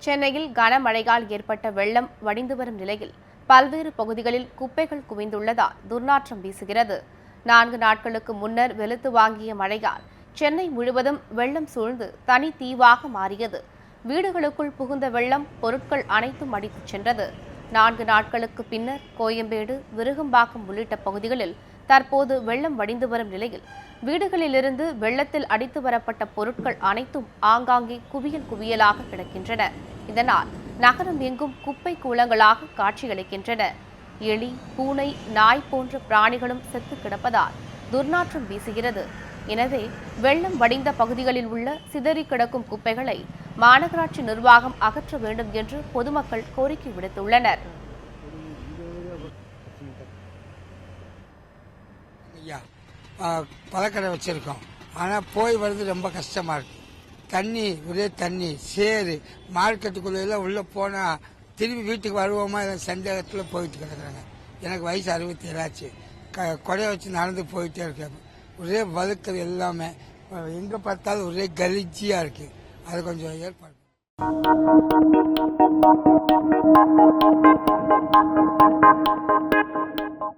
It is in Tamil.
சென்னையில் கனமழையால் ஏற்பட்ட வெள்ளம் வடிந்து வரும் நிலையில் பல்வேறு பகுதிகளில் குப்பைகள் குவிந்துள்ளதால் துர்நாற்றம் வீசுகிறது. 4 நாட்களுக்கு முன்னர் வெளுத்து வாங்கிய மழையால் சென்னை முழுவதும் வெள்ளம் சூழ்ந்து தனி தீவாக மாறியது. வீடுகளுக்குள் புகுந்த வெள்ளம் பொருட்கள் அனைத்தும் அடித்துச் சென்றது. 4 நாட்களுக்கு பின்னர் கோயம்பேடு, விருகம்பாக்கம் உள்ளிட்ட பகுதிகளில் தற்போது வெள்ளம் வடிந்து வரும் நிலையில் வீடுகளிலிருந்து வெள்ளத்தில் அடித்து வரப்பட்ட பொருட்கள் அனைத்தும் ஆங்காங்கே குவியல் குவியலாக கிடக்கின்றன. இதனால் நகரம் எங்கும் குப்பை கூளங்களாக காட்சியளிக்கின்றன. எலி, பூனை, நாய் போன்ற பிராணிகளும் செத்து கிடப்பதால் துர்நாற்றம் வீசுகிறது. எனவே வெள்ளம் வடிந்த பகுதிகளில் உள்ள சிதறி கிடக்கும் குப்பைகளை மாநகராட்சி நிர்வாகம் அகற்ற வேண்டும் என்று பொதுமக்கள் கோரிக்கை விடுத்துள்ளனர். பழக்கடை வச்சிருக்கோம், ஆனால் போய் வர்றது ரொம்ப கஷ்டமா இருக்கு. தண்ணி, ஒரே தண்ணி, சேரு, மார்க்கெட்டுக்குள்ள உள்ள போனா திரும்பி வீட்டுக்கு வருவோமா சந்தேகத்தில் போயிட்டு கிடக்குறாங்க. எனக்கு வயசு 67 ஆச்சு. கொடையை வச்சு நடந்து போயிட்டே இருக்கேன். ஒரே வழுக்கிறது எல்லாமே, எங்க பார்த்தாலும் ஒரே கலிஜியா இருக்கு. அது கொஞ்சம் ஏற்பாடு.